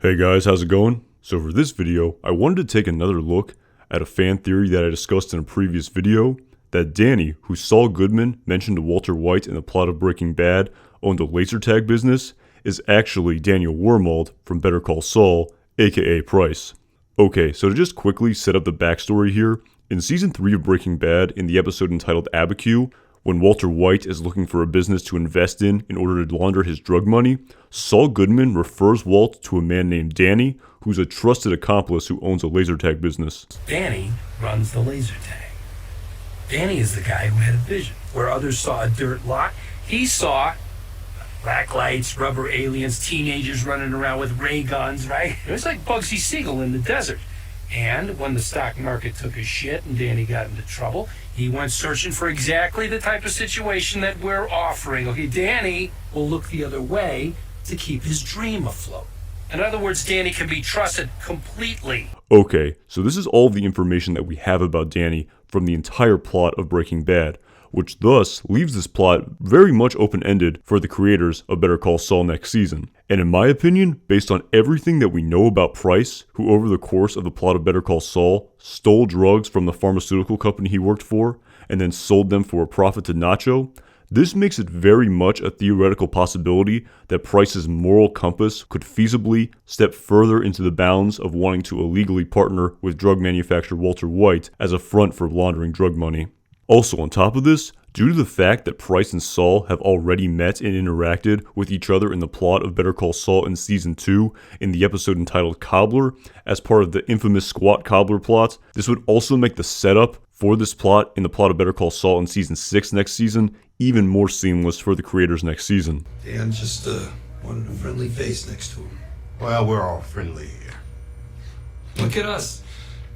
Hey guys, how's it going? So for this video, I wanted to take another look at a fan theory that I discussed in a previous video, that Danny, who Saul Goodman mentioned to Walter White in the plot of Breaking Bad, owned a laser tag business, is actually Daniel Wormald from Better Call Saul, aka Pryce. Okay, so to just quickly set up the backstory here, in Season 3 of Breaking Bad, in the episode entitled Abiquiu, when Walter White is looking for a business to invest in order to launder his drug money, Saul Goodman refers Walt to a man named Danny, who's a trusted accomplice who owns a laser tag business. Danny runs the laser tag. Danny is the guy who had a vision. Where others saw a dirt lot, he saw black lights, rubber aliens, teenagers running around with ray guns, right? It was like Bugsy Siegel in the desert. And when the stock market took a shit and Danny got into trouble, he went searching for exactly the type of situation that we're offering. Okay, Danny will look the other way to keep his dream afloat. In other words, Danny can be trusted completely. Okay, so this is all the information that we have about Danny from the entire plot of Breaking Bad, which thus leaves this plot very much open-ended for the creators of Better Call Saul next season. And in my opinion, based on everything that we know about Pryce, who over the course of the plot of Better Call Saul stole drugs from the pharmaceutical company he worked for and then sold them for a profit to Nacho, this makes it very much a theoretical possibility that Pryce's moral compass could feasibly step further into the bounds of wanting to illegally partner with drug manufacturer Walter White as a front for laundering drug money. Also, on top of this, due to the fact that Pryce and Saul have already met and interacted with each other in the plot of Better Call Saul in Season 2 in the episode entitled Cobbler, as part of the infamous Squat Cobbler plot, this would also make the setup for this plot in the plot of Better Call Saul in Season 6 next season even more seamless for the creators next season. Dan just wanted a friendly face next to him. Well, we're all friendly here. Look at us.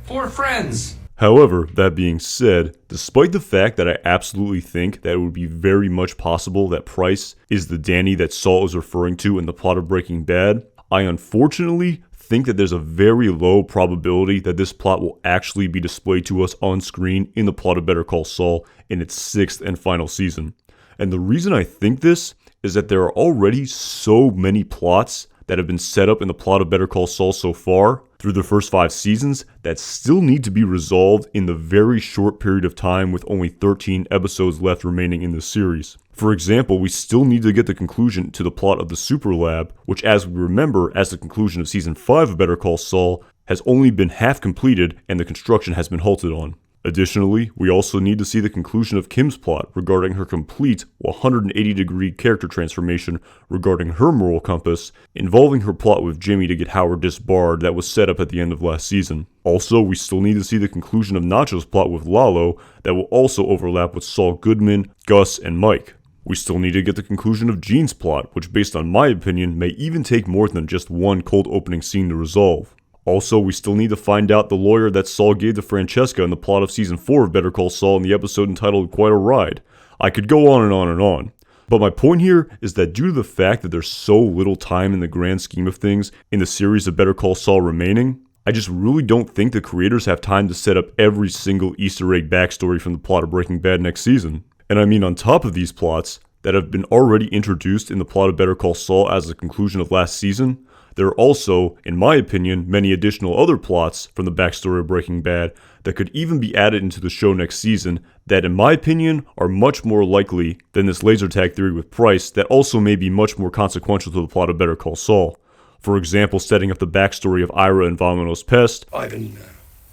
4 friends. However, that being said, despite the fact that I absolutely think that it would be very much possible that Pryce is the Danny that Saul is referring to in the plot of Breaking Bad, I unfortunately think that there's a very low probability that this plot will actually be displayed to us on screen in the plot of Better Call Saul in its 6th and final season. And the reason I think this is that there are already so many plots that have been set up in the plot of Better Call Saul so far through the first 5 seasons that still need to be resolved in the very short period of time with only 13 episodes left remaining in the series. For example, we still need to get the conclusion to the plot of the Super Lab, which, as we remember, as the conclusion of Season 5 of Better Call Saul, has only been half completed and the construction has been halted on. Additionally, we also need to see the conclusion of Kim's plot regarding her complete 180-degree character transformation regarding her moral compass, involving her plot with Jimmy to get Howard disbarred that was set up at the end of last season. Also, we still need to see the conclusion of Nacho's plot with Lalo that will also overlap with Saul Goodman, Gus, and Mike. We still need to get the conclusion of Gene's plot, which based on my opinion may even take more than just one cold opening scene to resolve. Also, we still need to find out the lawyer that Saul gave to Francesca in the plot of Season 4 of Better Call Saul in the episode entitled Quite a Ride. I could go on and on and on. But my point here is that due to the fact that there's so little time in the grand scheme of things in the series of Better Call Saul remaining, I just really don't think the creators have time to set up every single Easter egg backstory from the plot of Breaking Bad next season. And I mean, on top of these plots that have been already introduced in the plot of Better Call Saul as the conclusion of last season, there are also, in my opinion, many additional other plots from the backstory of Breaking Bad that could even be added into the show next season that, in my opinion, are much more likely than this laser tag theory with Pryce that also may be much more consequential to the plot of Better Call Saul. For example, setting up the backstory of Ira and Vomito's Pest. I've been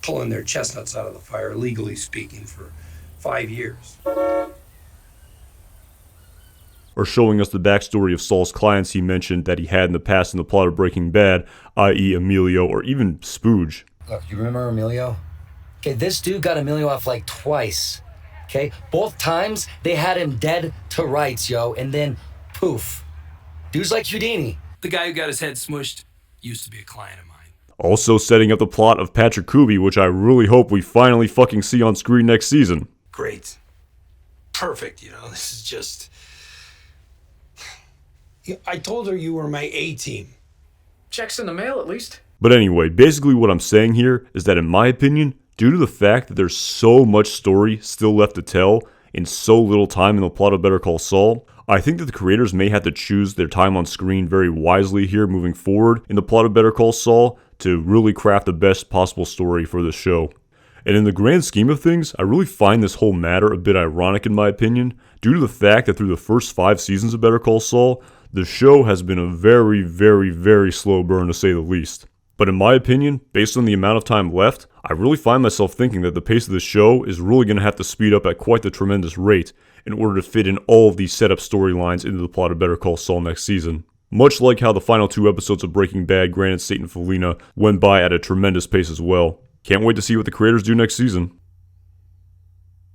pulling their chestnuts out of the fire, legally speaking, for 5 years. Or showing us the backstory of Saul's clients he mentioned that he had in the past in the plot of Breaking Bad, i.e. Emilio or even Spooge. Look, you remember Emilio? Okay, this dude got Emilio off like twice. Okay, both times they had him dead to rights, yo, and then poof. Dude's like Houdini. The guy who got his head smushed used to be a client of mine. Also setting up the plot of Patrick Kuby, which I really hope we finally fucking see on screen next season. Great. Perfect, this is just... I told her you were my A-team. Checks in the mail, at least. But anyway, basically what I'm saying here is that in my opinion, due to the fact that there's so much story still left to tell in so little time in the plot of Better Call Saul, I think that the creators may have to choose their time on screen very wisely here moving forward in the plot of Better Call Saul to really craft the best possible story for the show. And in the grand scheme of things, I really find this whole matter a bit ironic in my opinion, due to the fact that through the first 5 seasons of Better Call Saul, the show has been a very, very, very slow burn to say the least. But in my opinion, based on the amount of time left, I really find myself thinking that the pace of the show is really going to have to speed up at quite the tremendous rate in order to fit in all of these setup storylines into the plot of Better Call Saul next season. Much like how the final 2 episodes of Breaking Bad granted Satan Felina went by at a tremendous pace as well. Can't wait to see what the creators do next season.